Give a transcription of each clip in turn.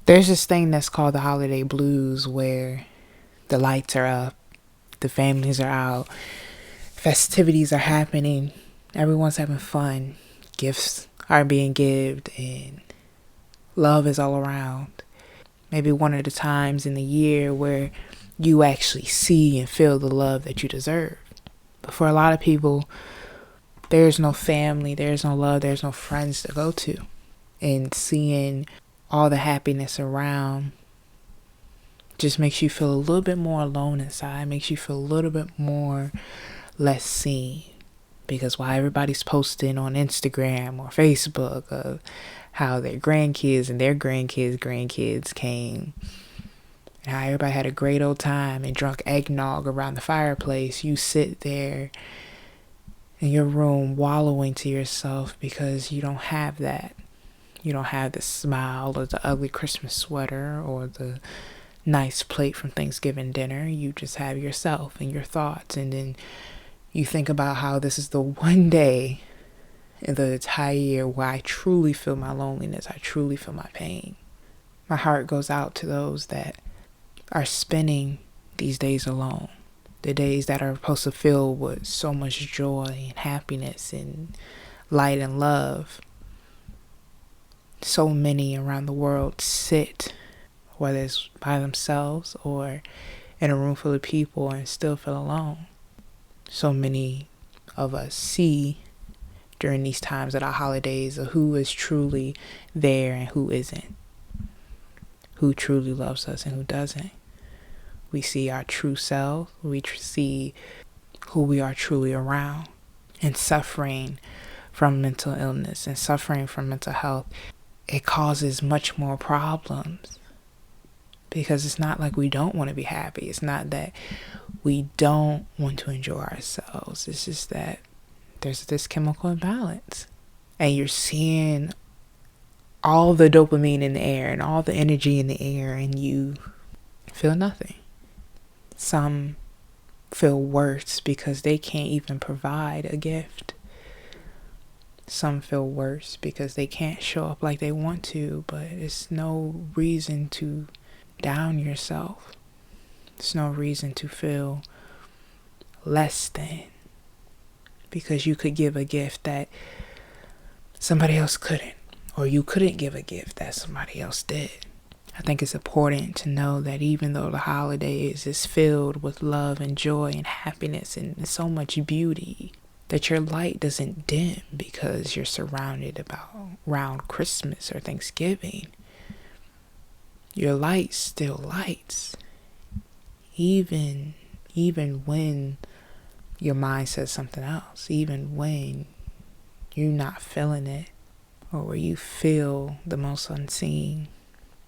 There's this thing that's called the holiday blues where the lights are up, the families are out, festivities are happening, everyone's having fun, gifts are being given, and love is all around. Maybe one of the times in the year where you actually see and feel the love that you deserve. But for a lot of people, there's no family, there's no love, there's no friends to go to. And seeing all the happiness around just makes you feel a little bit more alone inside, makes you feel a little bit more less seen. Because while everybody's posting on Instagram or Facebook of how their grandkids and their grandkids came, and how everybody had a great old time and drunk eggnog around the fireplace, you sit there in your room wallowing to yourself because you don't have that. You don't have the smile or the ugly Christmas sweater or the nice plate from Thanksgiving dinner. You just have yourself and your thoughts, and then you think about how this is the one day in the entire year where I truly feel my loneliness, I truly feel my pain. My heart goes out to those that are spending these days alone. The days that are supposed to fill with so much joy and happiness and light and love. So many around the world sit, whether it's by themselves or in a room full of people, and still feel alone. So many of us see during these times at our holidays of who is truly there and who isn't, who truly loves us and who doesn't. We see our true self, we see who we are truly around. And suffering from mental illness and suffering from mental health, it causes much more problems. Because it's not like we don't want to be happy. It's not that we don't want to enjoy ourselves. It's just that there's this chemical imbalance. And you're seeing all the dopamine in the air and all the energy in the air, and you feel nothing. Some feel worse because they can't even provide a gift. Some feel worse because they can't show up like they want to, but it's no reason to down yourself. There's no reason to feel less than, because you could give a gift that somebody else couldn't, or you couldn't give a gift that somebody else did. I think it's important to know that even though the holidays is filled with love and joy and happiness and so much beauty, that your light doesn't dim because you're surrounded around Christmas or Thanksgiving. Your light still lights, even when your mind says something else, even when you're not feeling it, or where you feel the most unseen.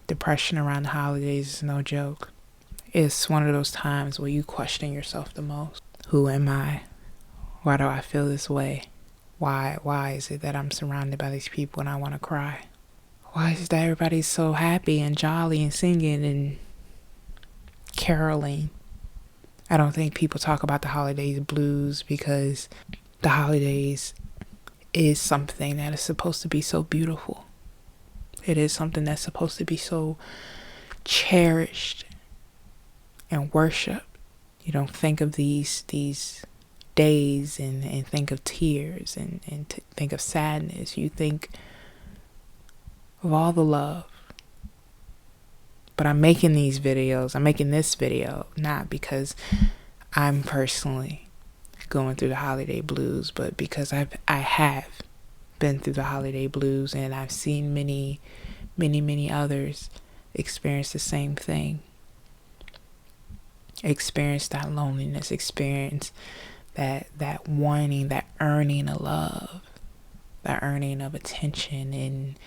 Depression around the holidays is no joke. It's one of those times where you question yourself the most. Who am I? Why do I feel this way? Why is it that I'm surrounded by these people and I want to cry? Why is it that everybody's so happy and jolly and singing and caroling? I don't think people talk about the holidays blues because the holidays is something that is supposed to be so beautiful. It is something that's supposed to be so cherished and worshiped. You don't think of these days and think of tears and think of sadness. You think of all the love. But I'm making this video not because I'm personally going through the holiday blues, but because I have been through the holiday blues, and I've seen many others experience the same thing. Experience that loneliness, experience that wanting, that earning of love, that earning of attention and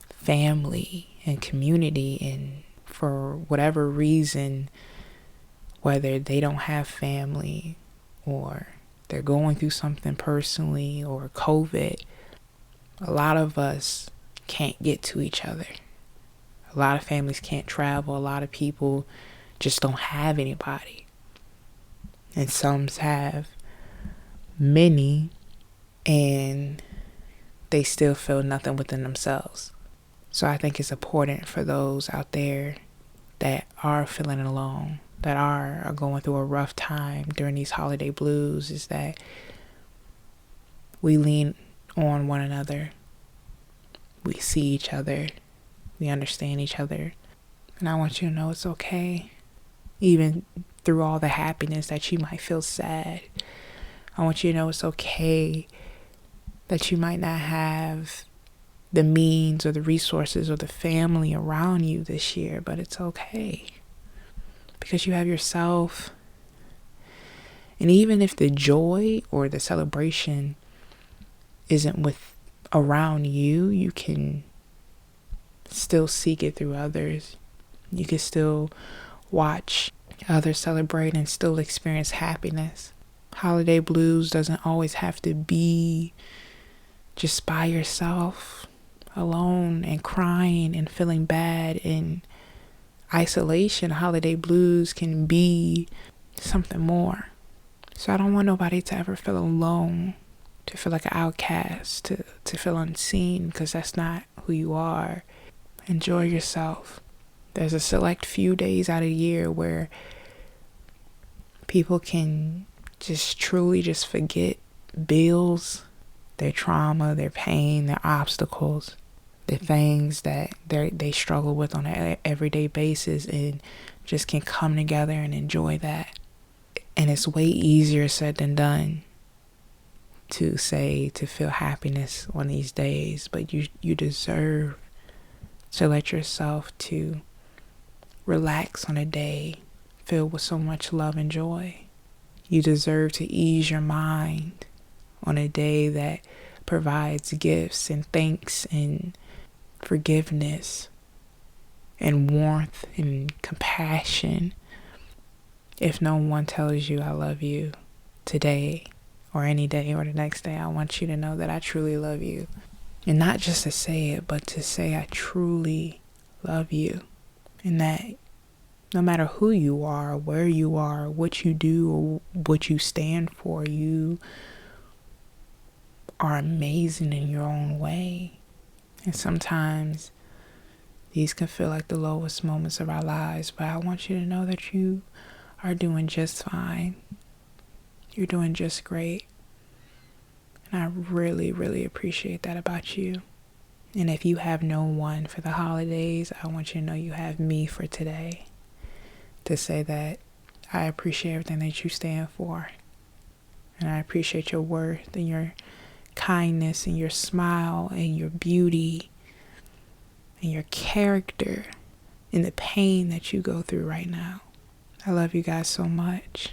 family and community. And for whatever reason, whether they don't have family or they're going through something personally or COVID, a lot of us can't get to each other. A lot of families can't travel. A lot of people just don't have anybody. And some have many, and they still feel nothing within themselves. So I think it's important for those out there that are feeling alone, that are going through a rough time during these holiday blues, is that we lean on one another. We see each other. We understand each other. And I want you to know it's okay. Even through all the happiness that you might feel sad, I want you to know it's okay that you might not have the means or the resources or the family around you this year, but it's okay because you have yourself. And even if the joy or the celebration isn't with around you, you can still seek it through others. You can still watch others celebrate and still experience happiness. Holiday blues doesn't always have to be just by yourself, alone and crying and feeling bad in isolation. Holiday blues can be something more. So I don't want nobody to ever feel alone, to feel like an outcast, to feel unseen, because that's not who you are. Enjoy yourself. There's a select few days out of the year where people can just truly just forget bills, their trauma, their pain, their obstacles, the things that they struggle with on an everyday basis, and just can come together and enjoy that. And it's way easier said than done to say, to feel happiness on these days, but you deserve to let yourself to relax on a day filled with so much love and joy. You deserve to ease your mind on a day that provides gifts and thanks and forgiveness and warmth and compassion. If no one tells you I love you today or any day or the next day, I want you to know that I truly love you. And not just to say it, but to say I truly love you. And that no matter who you are, where you are, what you do, or what you stand for, you are amazing in your own way. And sometimes these can feel like the lowest moments of our lives, but I want you to know that you are doing just fine. You're doing just great. And I really, really appreciate that about you. And if you have no one for the holidays, I want you to know you have me for today. To say that I appreciate everything that you stand for. And I appreciate your worth and your kindness and your smile and your beauty and your character and the pain that you go through right now. I love you guys so much.